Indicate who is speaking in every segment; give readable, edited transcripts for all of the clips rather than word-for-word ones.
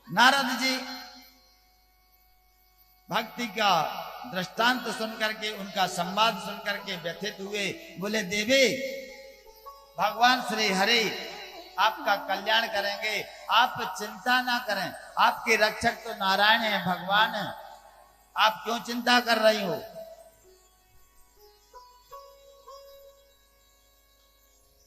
Speaker 1: नारद जी भक्ति का दृष्टांत सुनकर के, उनका संवाद सुनकर के व्यथित हुए। बोले देवी, भगवान श्री हरि आपका कल्याण करेंगे, आप चिंता ना करें। आपके रक्षक तो नारायण है, भगवान है, आप क्यों चिंता कर रही हो?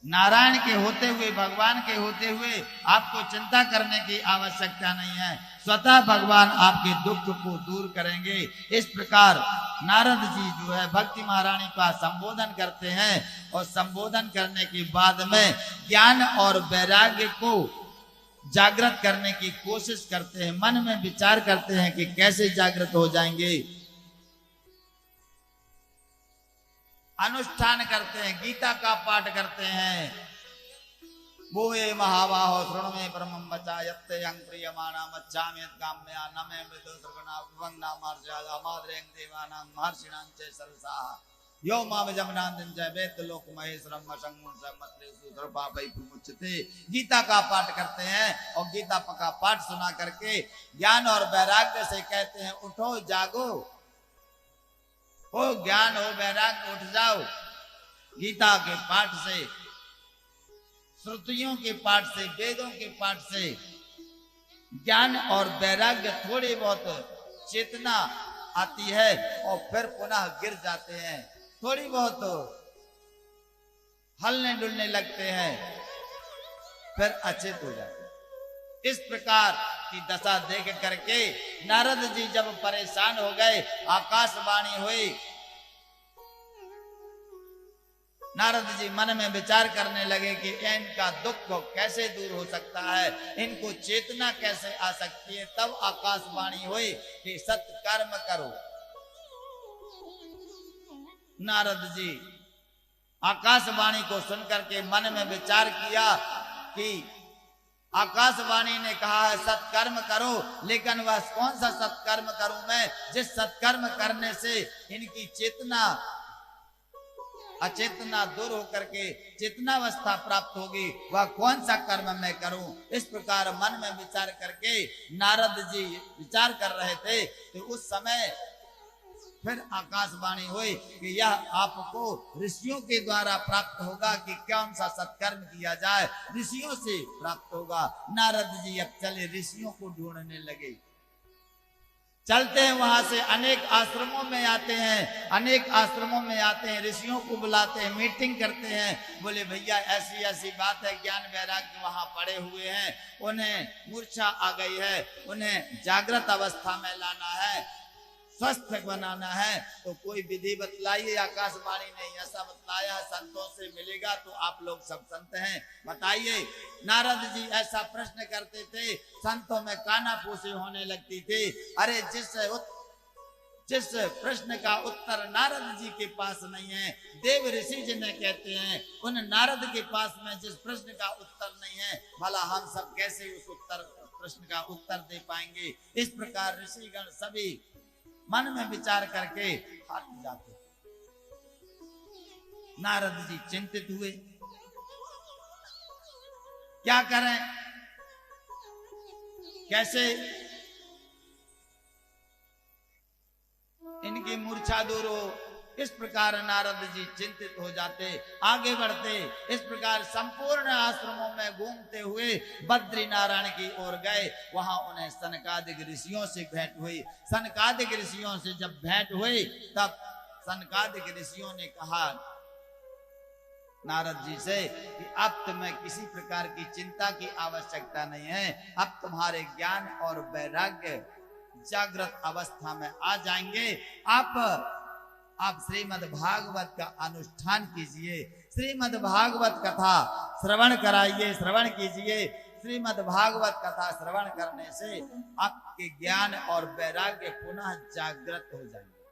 Speaker 1: नारायण के होते हुए, भगवान के होते हुए आपको चिंता करने की आवश्यकता नहीं है। स्वतः भगवान आपके दुख को दूर करेंगे। इस प्रकार नारद जी जो है भक्ति महारानी का संबोधन करते हैं और संबोधन करने के बाद में ज्ञान और वैराग्य को जागृत करने की कोशिश करते हैं। मन में विचार करते हैं कि कैसे जागृत हो जाएंगे। अनुष्ठान करते हैं, गीता का पाठ करते हैं। वो ये महाबाहो शृणु मे परमं वचा यत्ते यं प्रियमाणा मच्चामि यत्काम्या न मे मृदु सर्वना विभंगना मार्जया अमाद्रें देवानां महर्षिणां च सरसा यो माम जमनांदं च वेद लोक महेश्वरम संगुण समत्रे सुधर पापै प्रमुच्यते। गीता का पाठ करते हैं और गीता का पाठ सुना करके ज्ञान और वैराग्य से कहते हैं उठो जागो, हो ज्ञान हो वैराग्य, उठ जाओ। गीता के पाठ से, श्रुतियों के पाठ से, वेदों के पाठ से ज्ञान और वैराग्य थोड़ी बहुत चेतना आती है और फिर पुनः गिर जाते हैं, थोड़ी बहुत हलने डुलने लगते हैं, फिर अचेत हो जाते हैं। इस प्रकार की दशा देख करके नारद जी जब परेशान हो गए, आकाशवाणी हुई। नारद जी मन में विचार करने लगे कि इनका दुख कैसे दूर हो सकता है, इनको चेतना कैसे आ सकती है। तब आकाशवाणी हुई कि सत्कर्म करो। नारद जी आकाशवाणी को सुनकर के मन में विचार किया कि आकाशवाणी ने कहा है सत्कर्म करो, लेकिन वह कौन सा सत्कर्म करूं मैं जिस सत्कर्म करने से इनकी चेतना अचेतना दूर होकर के चेतनावस्था प्राप्त होगी, वह कौन सा कर्म मैं करूं। इस प्रकार मन में विचार करके नारद जी विचार कर रहे थे कि उस समय फिर आकाशवाणी हुई कि यह आपको ऋषियों के द्वारा प्राप्त होगा कि कौन सा सत्कर्म किया जाए, ऋषियों से प्राप्त होगा। नारद जी अब चले ऋषियों को ढूंढने लगे। चलते हैं, वहां से अनेक आश्रमों में आते हैं, अनेक आश्रमों में आते हैं, ऋषियों को बुलाते हैं, मीटिंग करते हैं। बोले भैया ऐसी ऐसी बात है, ज्ञान वैराग्य वहां पड़े हुए हैं, उन्हें मूर्छा आ गई है, उन्हें जागृत अवस्था में लाना है, स्वस्थ बनाना है, तो कोई विधि बतलाइए। आकाशवाणी ने ऐसा बतलाया, संतों से मिलेगा तो आप लोग सब संत हैं, बताइए। नारद जी ऐसा प्रश्न करते थे, संतों में कानाफूसी होने लगती थी। अरे जिस प्रश्न का उत्तर नारद जी के पास नहीं है, देव ऋषि जिन्हें कहते हैं, उन नारद के पास में जिस प्रश्न का उत्तर नहीं है, भला हम सब कैसे उस प्रश्न का उत्तर दे पाएंगे। इस प्रकार ऋषिगण सभी मन में विचार करके हट जाते। नारद जी चिंतित हुए, क्या करें, कैसे इनकी मूर्छा दूर हो। इस प्रकार नारद जी चिंतित हो जाते, आगे बढ़ते। इस प्रकार संपूर्ण आश्रमों में घूमते हुए बद्री नारायण की ओर गए। वहां उन्हें सनकादिक ऋषियों से भेंट हुई। सनकादिक ऋषियों से जब भेंट हुई तब सनकादिक ऋषियों ने कहा नारद जी से कि अब तुम्हें किसी प्रकार की चिंता की आवश्यकता नहीं है, अब तुम्हारे ज्ञान और वैराग्य जागृत अवस्था में आ जाएंगे। आप श्रीमद् भागवत का अनुष्ठान कीजिए, श्रीमद् भागवत कथा श्रवण कराइए, श्रवण कीजिए। श्रीमद् भागवत कथा श्रवण करने से आपके ज्ञान और वैराग्य पुनः जागृत हो जाएंगे।